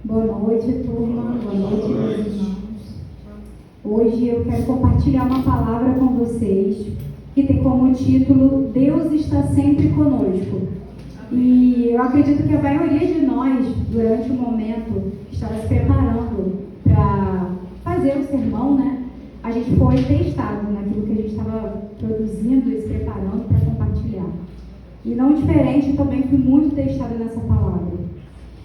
Boa noite, turma. Boa noite, meus irmãos. Hoje eu quero compartilhar uma palavra com vocês que tem como título Deus está sempre conosco. E eu acredito que a maioria de nós, durante o momento que estava se preparando para fazer o sermão, né? A gente foi testado naquilo que a gente estava produzindo e se preparando para compartilhar. E não diferente, também fui muito testada nessa palavra.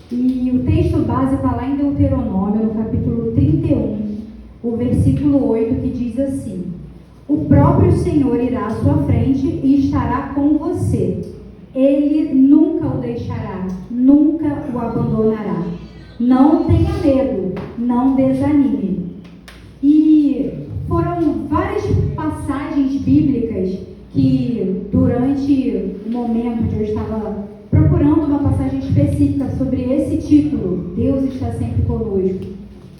E o texto base está lá em Deuteronômio, no capítulo 31, o versículo 8, que diz assim: o próprio Senhor irá à sua frente e estará com você. Ele nunca o deixará, nunca o abandonará. Não tenha medo, não desanime. E foram várias passagens bíblicas que, durante o momento onde eu estava procurando uma passagem específica sobre esse título, Deus está sempre conosco,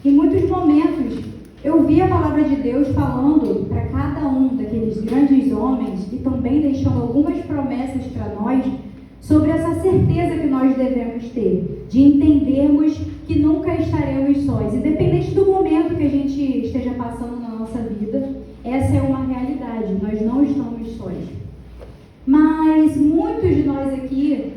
em muitos momentos eu vi a palavra de Deus falando para cada um daqueles grandes homens e também deixando algumas promessas para nós sobre essa certeza que nós devemos ter, de entendermos que nunca estaremos sós, independente do momento que a gente esteja passando na nossa vida. Essa é uma realidade, nós não estamos sós. Mas muitos de nós aqui,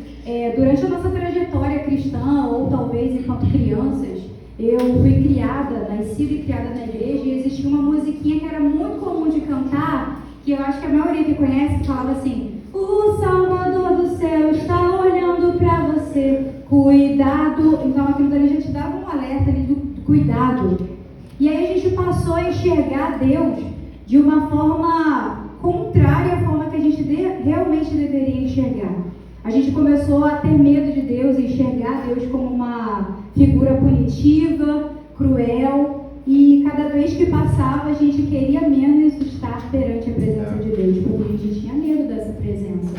durante a nossa trajetória cristã, ou talvez enquanto crianças, eu fui criada, nascida e criada na igreja, e existia uma musiquinha que era muito comum de cantar, que eu acho que a maioria que conhece, que falava assim: o Salvador do céu está olhando para você, cuidado. Então aquilo dali já te dava um alerta ali do cuidado. E aí a gente passou a enxergar Deus de uma forma contrária à forma que a gente realmente deveria enxergar. A gente começou a ter medo de Deus e enxergar Deus como uma figura punitiva, cruel, e cada vez que passava a gente queria menos estar perante a presença de Deus, porque a gente tinha medo dessa presença.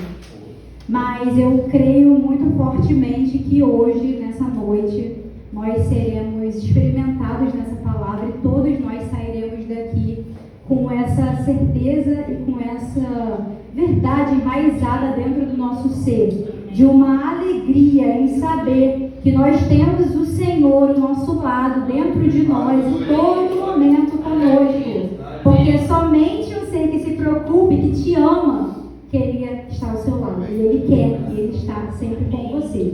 Mas eu creio muito fortemente que hoje, nessa noite, nós seremos experimentados nessa palavra e todos nós sairemos daqui com essa certeza e com essa verdade enraizada dentro do nosso ser, de uma alegria em saber que nós temos o Senhor ao nosso lado, dentro de nós, em todo momento conosco, porque somente um ser que se preocupe, que te ama, queria estar ao seu lado, e Ele quer, e Ele está sempre com você.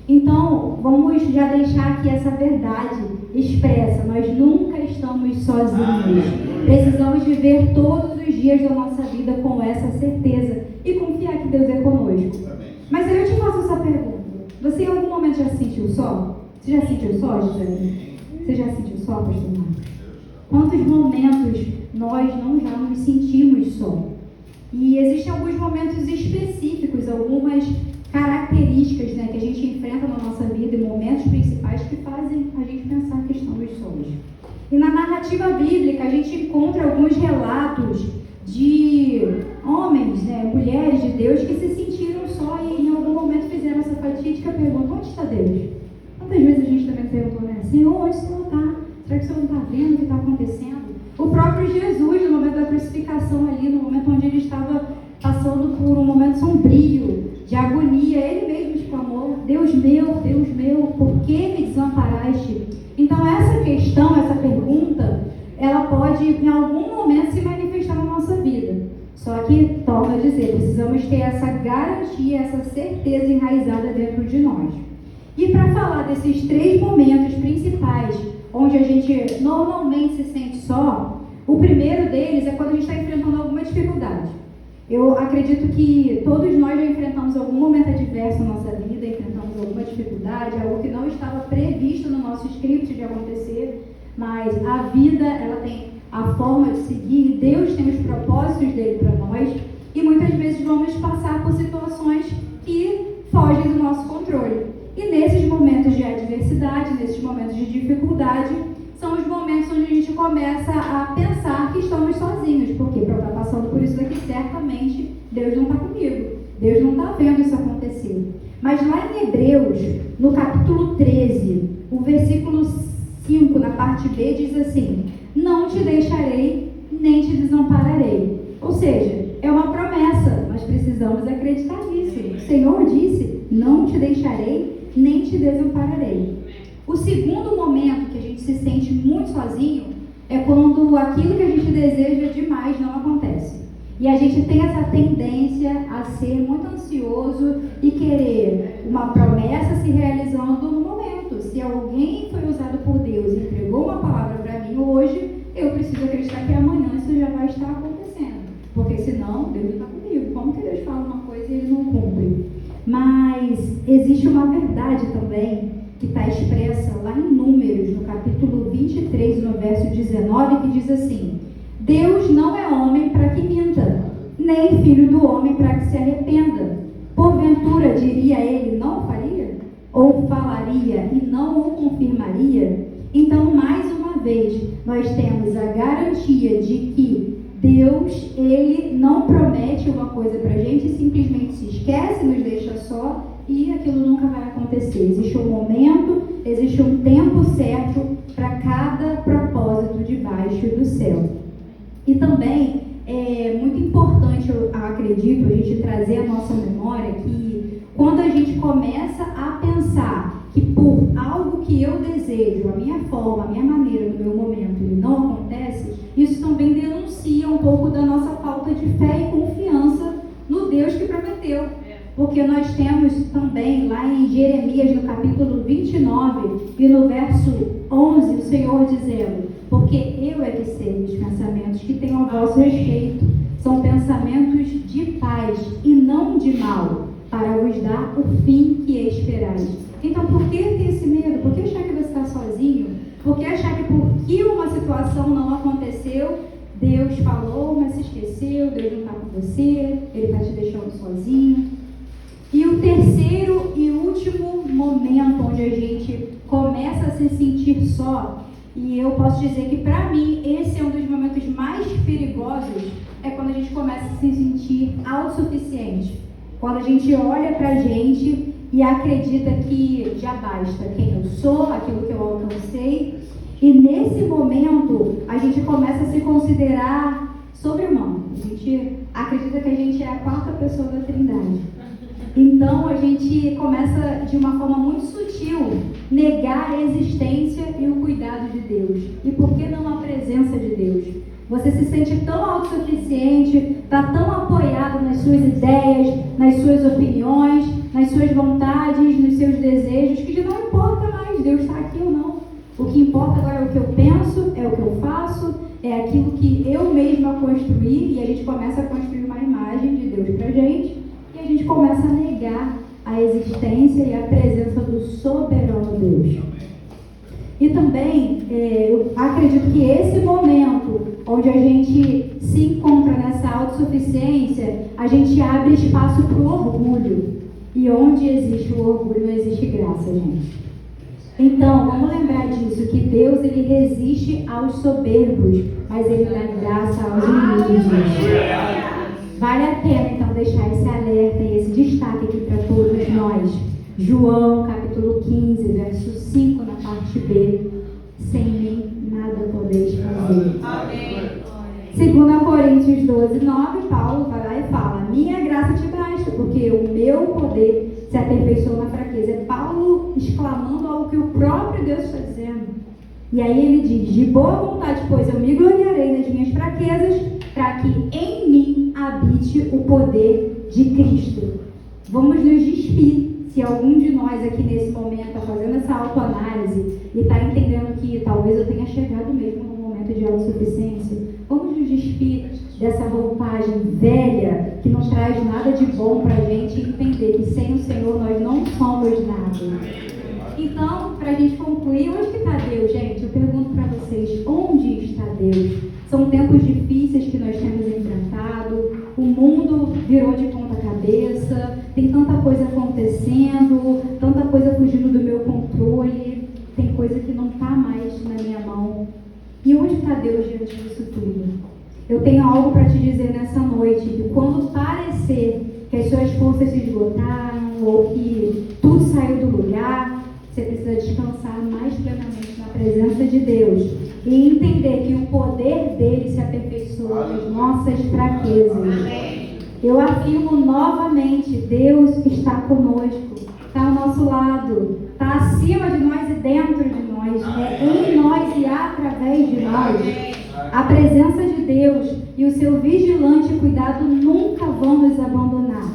Então, vamos já deixar aqui essa verdade expressa. Nós nunca estamos sozinhos. Precisamos viver todos os dias da nossa vida com essa certeza e confiar que Deus é conosco. Mas aí eu te faço essa pergunta. Você em algum momento já sentiu só? Você já sentiu só, José? Você já sentiu só, pastor Marcos? Quantos momentos nós já nos sentimos só? E existem alguns momentos específicos, algumas características, né, que a gente enfrenta na nossa vida e momentos principais que fazem a gente pensar que estamos sós. E na narrativa bíblica a gente encontra alguns relatos de homens, né, mulheres de Deus que se sentiram só e em algum momento fizeram essa fatídica pergunta: onde está Deus? Quantas vezes a gente também perguntou, né, Senhor, onde o Senhor está? Será que o Senhor não está vendo o que está acontecendo? O próprio Jesus, no momento da crucificação ali, no momento onde ele estava passando por um momento sombrio, de agonia, ele mesmo exclamou: Deus meu, por que me desamparaste? Então essa questão, essa pergunta, ela pode em algum momento se manifestar na nossa vida. Só que, torno a dizer, precisamos ter essa garantia, essa certeza enraizada dentro de nós. E para falar desses 3 momentos principais, onde a gente normalmente se sente só, o primeiro deles é quando a gente está enfrentando alguma dificuldade. Eu acredito que todos nós já enfrentamos algum momento adverso na nossa vida, enfrentamos alguma dificuldade, algo que não estava previsto no nosso script de acontecer, mas a vida, ela tem a forma de seguir, Deus tem os propósitos dele para nós, e muitas vezes vamos passar por situações que fogem do nosso controle. E nesses momentos de adversidade, nesses momentos de dificuldade, são os momentos onde a gente começa a pensar que estamos sozinhos, porque para estar passando por isso daqui, certamente Deus não está comigo, Deus não está vendo isso acontecer. Mas lá em Hebreus, no capítulo 13, o versículo 5, na parte B, diz assim: não te deixarei, nem te desampararei. Ou seja, é uma promessa, nós precisamos acreditar nisso. O Senhor disse: não te deixarei, nem te desampararei. O segundo momento que a gente se sente muito sozinho é quando aquilo que a gente deseja demais não acontece. E a gente tem essa tendência a ser muito ansioso e querer uma promessa se realizando no momento. Se alguém foi usado por Deus e entregou uma palavra para mim hoje, eu preciso acreditar que amanhã isso já vai estar acontecendo. Porque senão, Deus não está comigo. Como que Deus fala uma coisa e Ele não cumpre? Mas existe uma verdade também que está expressa lá em Números, no capítulo 23, no verso 19, que diz assim: Deus não é homem para que minta, nem filho do homem para que se arrependa. Porventura, diria ele, não faria? Ou falaria e não o confirmaria? Então, mais uma vez, nós temos a garantia de que Deus, Ele não promete uma coisa para a gente, simplesmente se esquece, nos deixa só e aquilo nunca vai acontecer. Existe um momento, existe um tempo certo para cada propósito debaixo do céu. E também é muito importante, eu acredito, a gente trazer à nossa memória que quando a gente começa a pensar que por algo que eu desejo, a minha forma, a minha maneira, no meu momento, ele não acontece, isso também denuncia um pouco da nossa falta de fé e confiança no Deus que prometeu. Porque nós temos também lá em Jeremias, no capítulo 29 e no verso 11, o Senhor dizendo: porque eu é que sei os pensamentos que tenho a vosso respeito, são pensamentos de paz e não de mal, para vos dar o fim que esperais. Então, por que ter esse medo? Por que achar que você está sozinho? Por que achar que porque uma situação não aconteceu, Deus falou, mas se esqueceu, Deus não está com você, Ele está te deixando sozinho? E o terceiro e último momento onde a gente começa a se sentir só, e eu posso dizer que para mim esse é um dos momentos mais perigosos, é quando a gente começa a se sentir autossuficiente. Quando a gente olha para a gente e acredita que já basta quem eu sou, aquilo que eu alcancei. E nesse momento a gente começa a se considerar sobre-humano. A gente acredita que a gente é a quarta pessoa da Trindade. Então a gente começa de uma forma muito sutil negar a existência e o cuidado de Deus. E por que não a presença de Deus? Você se sente tão autossuficiente, está tão apoiado nas suas ideias, nas suas opiniões, nas suas vontades, nos seus desejos, que já não importa mais Deus está aqui ou não. O que importa agora é o que eu penso, é o que eu faço, é aquilo que eu mesma construí, e a gente começa a construir uma imagem de Deus pra gente, e a gente começa a negar a existência e a presença do soberano Deus. E também, eu acredito que esse momento onde a gente se encontra nessa autossuficiência, a gente abre espaço para o orgulho. E onde existe o orgulho, não existe graça, gente. Então, vamos lembrar disso, que Deus, Ele resiste aos soberbos, mas Ele dá graça aos humildes. Vale a pena, então, deixar esse alerta e esse destaque aqui para todos nós. João, capítulo 15, verso 5, na parte B. Sem mim, nada podeis fazer. Amém. 2 Coríntios 12, 9, Paulo vai lá e fala: minha graça te basta, porque o meu poder se aperfeiçoa na fraqueza. É Paulo exclamando algo que o próprio Deus está dizendo. E aí ele diz: de boa vontade, pois eu me gloriarei nas minhas fraquezas, para que em mim habite o poder de Cristo. Vamos nos despir. Se algum de nós aqui nesse momento está fazendo essa autoanálise e está entendendo que talvez eu tenha chegado mesmo num momento de autossuficiência, vamos nos despir dessa roupagem velha que não traz nada de bom para a gente e entender que sem o Senhor nós não somos nada. Então, para a gente concluir, onde que está Deus, gente? Eu pergunto para vocês, onde está Deus? São tempos difíceis que nós temos enfrentado, o mundo virou de ponta cabeça, tem tanta coisa acontecendo, tanta coisa fugindo do meu controle, tem coisa que não está mais na minha mão. E onde está Deus diante disso tudo? Eu tenho algo para te dizer nessa noite, que quando parecer que as suas forças se esgotaram ou que tudo saiu do lugar, você precisa descansar mais plenamente na presença de Deus e entender que o poder dele se aperfeiçoa nas nossas fraquezas. Amém. Eu afirmo novamente, Deus está conosco, está ao nosso lado, está acima de nós e dentro de através de nós. A presença de Deus e o seu vigilante cuidado nunca vão nos abandonar.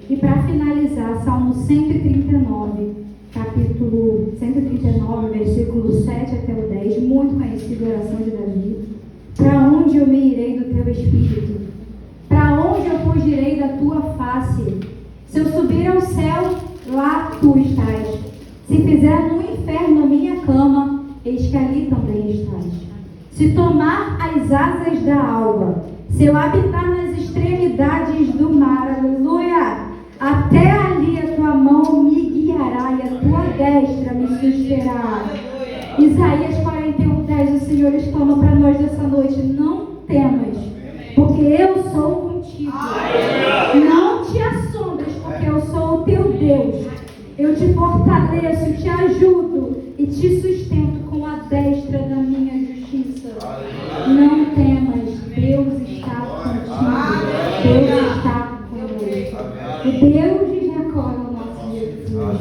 E para finalizar, Salmo 139, capítulo 139, versículo 7 até o 10, muito conhecido, a oração de Davi. Para onde eu me irei do teu espírito? Para onde eu fugirei da tua face? Se eu subir ao céu, lá tu estás. Se fizer no inferno a minha cama, eis que ali também estás. Se tomar as asas da alva, se eu habitar nas extremidades do mar, aleluia, até ali a tua mão me guiará e a tua destra me susterá. Isaías 41:10, o Senhor exclama para nós nessa noite: não temas, porque eu sou contigo. Não te assombres, porque eu sou o teu Deus. Eu te fortaleço, te ajudo e te sustento com a destra da minha justiça. Não temas, Deus está contigo. Deus está conosco. O Deus de Jacó é o nosso Jesus.